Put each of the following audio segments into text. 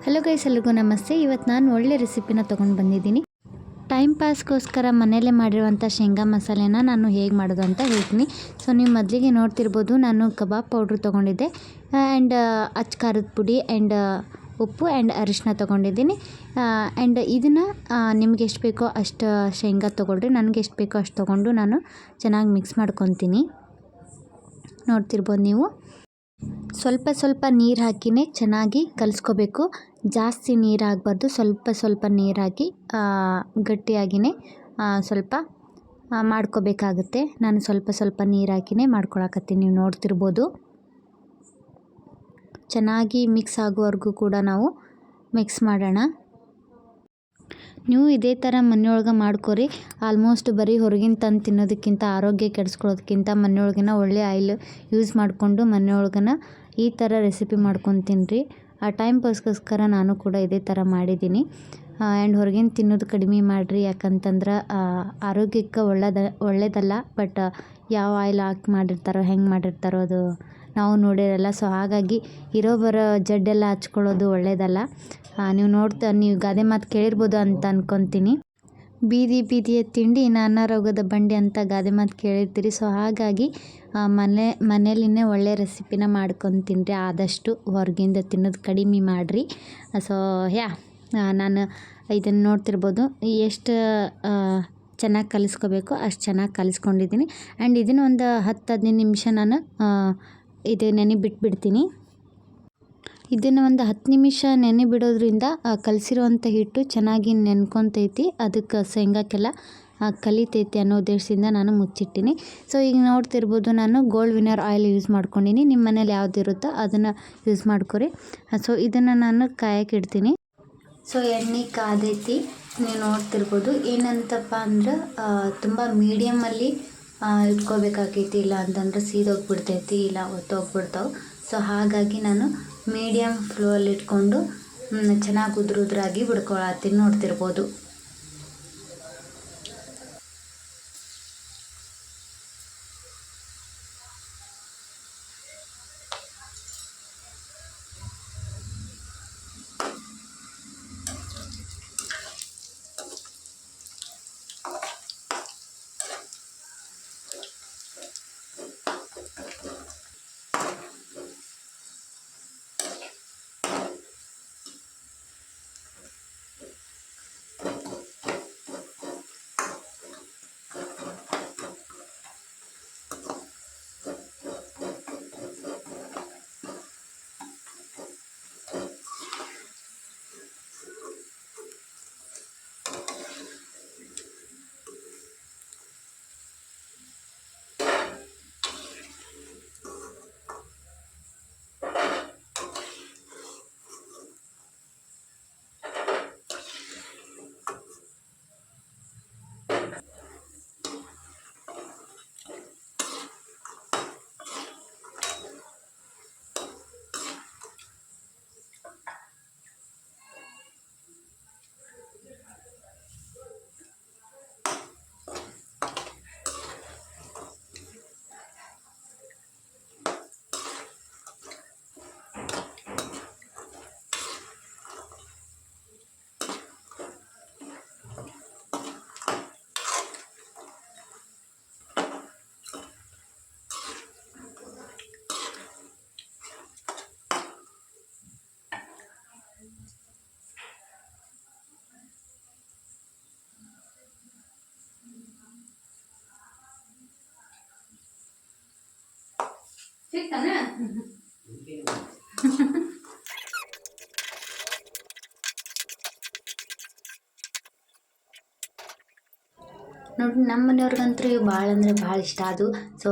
Hello guys, ಎಲ್ರಿಗೂ ನಮಸ್ತೆ. ಇವತ್ತು ನಾನು ಒಳ್ಳೆ ರೆಸಿಪಿನ ತೊಗೊಂಡು ಬಂದಿದ್ದೀನಿ. ಟೈಮ್ ಪಾಸ್ಗೋಸ್ಕರ ಮನೆಯಲ್ಲೇ ಮಾಡಿರುವಂಥ ಶೇಂಗಾ ಮಸಾಲೆನ ನಾನು ಹೇಗೆ ಮಾಡೋದು ಅಂತ ಹೇಳ್ತೀನಿ. ಸೊ ನೀವು ಮೊದಲಿಗೆ ನೋಡ್ತಿರ್ಬೋದು, ನಾನು ಕಬಾಬ್ ಪೌಡ್ರ್ ತೊಗೊಂಡಿದ್ದೆ ಆ್ಯಂಡ್ ಅಚ್ಚ ಖಾರದ ಪುಡಿ ಆ್ಯಂಡ್ ಉಪ್ಪು ಆ್ಯಂಡ್ ಅರಿಶಿನ ತೊಗೊಂಡಿದ್ದೀನಿ. ಆ್ಯಂಡ್ ಇದನ್ನು ನಿಮ್ಗೆ ಎಷ್ಟು ಬೇಕೋ ಅಷ್ಟು ಶೇಂಗಾ ತೊಗೊಳ್ರಿ. ನನಗೆ ಎಷ್ಟು ಬೇಕೋ ಅಷ್ಟು ತೊಗೊಂಡು ನಾನು ಚೆನ್ನಾಗಿ ಮಿಕ್ಸ್ ಮಾಡ್ಕೊತೀನಿ. ನೋಡ್ತಿರ್ಬೋದು ನೀವು, ಸ್ವಲ್ಪ ನೀರು ಹಾಕಿನೇ ಚೆನ್ನಾಗಿ ಕಲಿಸ್ಕೋಬೇಕು. ಜಾಸ್ತಿ ನೀರು ಹಾಕಬಾರ್ದು, ಸ್ವಲ್ಪ ನೀರು ಹಾಕಿ ಗಟ್ಟಿಯಾಗಿಯೇ ಸ್ವಲ್ಪ ಮಾಡ್ಕೋಬೇಕಾಗುತ್ತೆ. ನಾನು ಸ್ವಲ್ಪ ನೀರು ಹಾಕಿನೇ ಮಾಡ್ಕೊಳಕತ್ತೀನಿ. ನೀವು ನೋಡ್ತಿರ್ಬೋದು, ಚೆನ್ನಾಗಿ ಮಿಕ್ಸ್ ಆಗೋವರೆಗೂ ಕೂಡ ನಾವು ಮಿಕ್ಸ್ ಮಾಡೋಣ. ನೀವು ಇದೇ ಥರ ಮನೆಯೊಳಗೆ ಮಾಡ್ಕೊರಿ. ಆಲ್ಮೋಸ್ಟ್ ಬರೀ ಹೊರಗಿನ ತಂದು ತಿನ್ನೋದಕ್ಕಿಂತ, ಆರೋಗ್ಯ ಕೆಡಿಸ್ಕೊಳ್ಳೋದಕ್ಕಿಂತ ಮನೆಯೊಳಗಿನ ಒಳ್ಳೆ ಆಯಿಲ್ ಯೂಸ್ ಮಾಡಿಕೊಂಡು ಮನೆಯೊಳಗನ ಈ ಥರ ರೆಸಿಪಿ ಮಾಡ್ಕೊಂಡು ತಿನ್ನಿರಿ. ಆ ಟೈಮ್ ಪಾಸ್ಗೋಸ್ಕರ ನಾನು ಕೂಡ ಇದೇ ಥರ ಮಾಡಿದ್ದೀನಿ. ಆ್ಯಂಡ್ ಹೊರಗಿನ ತಿನ್ನೋದು ಕಡಿಮೆ ಮಾಡಿರಿ, ಯಾಕಂತಂದ್ರೆ ಆರೋಗ್ಯಕ್ಕೆ ಒಳ್ಳೆಯದಲ್ಲ. ಬಟ್ ಯಾವ ಆಯಿಲ್ ಹಾಕಿ ಮಾಡಿರ್ತಾರೋ, ಹೆಂಗೆ ಮಾಡಿರ್ತಾರೋ ಅದು ನಾವು ನೋಡಿರಲ್ಲ. ಸೊ ಹಾಗಾಗಿ ಬರೋ ಜಡ್ಡೆಲ್ಲ ಹಚ್ಕೊಳ್ಳೋದು ಒಳ್ಳೆಯದಲ್ಲ. ನೀವು ಗಾದೆ ಮಾತು ಕೇಳಿರ್ಬೋದು ಅಂತ ಅಂದ್ಕೊತೀನಿ. ಬೀದಿಯ ತಿಂಡಿ ನಾನಾ ರೋಗದ ಬಂಡಿ ಅಂತ ಗಾದೆ ಮಾತು ಕೇಳಿರ್ತೀರಿ. ಸೊ ಹಾಗಾಗಿ ಮನೆಯಲ್ಲಿನೇ ಒಳ್ಳೆ ರೆಸಿಪಿನ ಮಾಡ್ಕೊಂಡು ತಿನ್ನಿರಿ. ಆದಷ್ಟು ಹೊರಗಿಂದ ತಿನ್ನೋದು ಕಡಿಮೆ ಮಾಡಿರಿ. ಸೊ ನಾನು ಇದನ್ನು ನೋಡ್ತಿರ್ಬೋದು, ಎಷ್ಟು ಚೆನ್ನಾಗಿ ಕಲಿಸ್ಕೋಬೇಕು ಅಷ್ಟು ಚೆನ್ನಾಗಿ ಕಲಿಸ್ಕೊಂಡಿದ್ದೀನಿ. ಆ್ಯಂಡ್ ಇದನ್ನು ಒಂದು 10-15 ನಿಮಿಷ ನಾನು ಇದು ನೆನೆ ಬಿಟ್ಬಿಡ್ತೀನಿ. ಇದನ್ನು ಒಂದು 10 ನಿಮಿಷ ನೆನೆ ಬಿಡೋದ್ರಿಂದ ಕಲಸಿರುವಂಥ ಹಿಟ್ಟು ಚೆನ್ನಾಗಿ ನೆನ್ಕೊತೈತಿ, ಅದಕ್ಕೆ ಶೇಂಗಾಕ್ಕೆಲ್ಲ ಕಲಿತೈತಿ ಅನ್ನೋ ಉದ್ದೇಶದಿಂದ ನಾನು ಮುಚ್ಚಿಟ್ಟಿನಿ. ಸೊ ಈಗ ನೋಡ್ತಿರ್ಬೋದು, ನಾನು ಗೋಲ್ಡ್ ವಿನ್ನರ್ ಆಯಿಲ್ ಯೂಸ್ ಮಾಡ್ಕೊಂಡಿನಿ. ನಿಮ್ಮ ಮನೇಲಿ ಯಾವುದಿರುತ್ತೋ ಅದನ್ನು ಯೂಸ್ ಮಾಡ್ಕೊರಿ. ಸೊ ಇದನ್ನು ನಾನು ಕಾಯಕ್ಕೆ ಇಡ್ತೀನಿ. ಸೊ ಎಣ್ಣೆ ಕಾದೈತಿ, ನೀವು ನೋಡ್ತಿರ್ಬೋದು. ಏನಂತಪ್ಪ ಅಂದ್ರೆ ತುಂಬ ಮೀಡಿಯಮಲ್ಲಿ ಇಟ್ಕೋಬೇಕಾಗೈತಿ, ಇಲ್ಲ ಅಂತಂದ್ರೆ ಸೀದೋಗ್ಬಿಡ್ತೈತಿ, ಇಲ್ಲ ಒತ್ತೋಗ್ಬಿಡ್ತಾವೆ. ಸೊ ಹಾಗಾಗಿ ನಾನು ಮೀಡಿಯಮ್ ಫ್ಲೋಲ್ಲಿ ಇಟ್ಕೊಂಡು ಚೆನ್ನಾಗಿ ಉದುರಾಗಿ ಬಿಡ್ಕೊಳತ್ತೀನಿ. ನೋಡ್ತಿರ್ಬೋದು. ನೋಡಿ, ನಮ್ಮ ಮನೆಯವ್ರಿಗಂತೂ ಇವು ಭಾಳ ಅಂದರೆ ಭಾಳ ಇಷ್ಟ ಅದು. So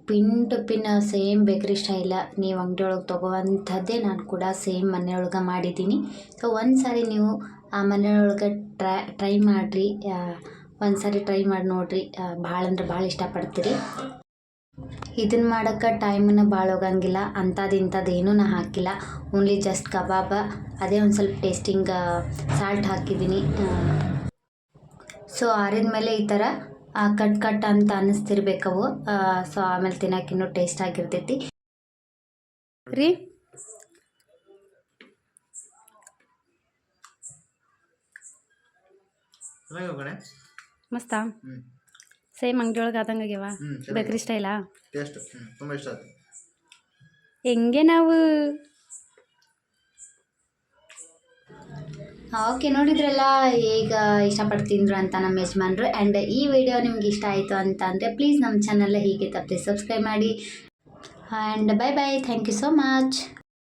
pin to pin same bakery style ನೀವು ಅಂಗಡಿ ಒಳಗೆ ತೊಗೋವಂಥದ್ದೇ ನಾನು ಕೂಡ ಸೇಮ್ ಮನೆಯೊಳಗೆ ಮಾಡಿದ್ದೀನಿ. ಸೊ ಒಂದು ಸಾರಿ ನೀವು ಆ ಮನೆಯೊಳಗೆ ಟ್ರೈ ಮಾಡಿರಿ, ಒಂದು ಸಾರಿ ಟ್ರೈ ಮಾಡಿ ನೋಡಿರಿ. ಭಾಳ ಅಂದ್ರೆ ಭಾಳ ಇಷ್ಟಪಡ್ತೀರಿ. ಇದನ್ನು ಮಾಡೋಕ್ಕೆ ಟೈಮನ್ನು ಭಾಳ ಹೋಗಂಗಿಲ್ಲ. ಅಂಥದ್ದು ಏನೂ ನಾ ಹಾಕಿಲ್ಲ, ಓನ್ಲಿ ಜಸ್ಟ್ ಕಬಾಬ. ಅದೇ ಒಂದು ಸ್ವಲ್ಪ ಟೇಸ್ಟಿಂಗ್ ಸಾಲ್ಟ್ ಹಾಕಿದ್ದೀನಿ. ಸೊ ಆರಿದ ಮೇಲೆ ಈ ಥರ ಕಟ್ ಅಂತ ಅನ್ನಿಸ್ತಿರ್ಬೇಕವು. ಸೊ ಆಮೇಲೆ ತಿನ್ನೋಕೆ ಇನ್ನೂ ಟೇಸ್ಟ್ ಆಗಿರ್ತೈತಿ ರೀ. ಚೆನ್ನಾಗಿ ಕಣೆ. ಮಸ್ತಾ ಹ್ಞೂ ಸೇಮ್ ಅಂಗಡಿ ಒಳಗೆ ಆದಂಗೆ ಆಗ್ಯಾವ ಬೇಕ್ರಿ ಸ್ಟೈಲಾ ಟೇಸ್ಟ್ ತುಂಬ ಇಷ್ಟ ಆಯ್ತು. ಹೆಂಗೆ ನಾವು ಓಕೆ, ನೋಡಿದ್ರಲ್ಲ ಈಗ ಇಷ್ಟಪಟ್ಟು ತಿಂದರು ಅಂತ ನಮ್ಮ ಯಜಮಾನ್ರು. ಆ್ಯಂಡ್ ಈ ವಿಡಿಯೋ ನಿಮ್ಗೆ ಇಷ್ಟ ಆಯಿತು ಅಂತ ಅಂದರೆ ಪ್ಲೀಸ್ ನಮ್ಮ ಚಾನಲ್ ಹೀಗೆ ತಪ್ಪದೆ ಸಬ್ಸ್ಕ್ರೈಬ್ ಮಾಡಿ. And bye bye, thank you so much.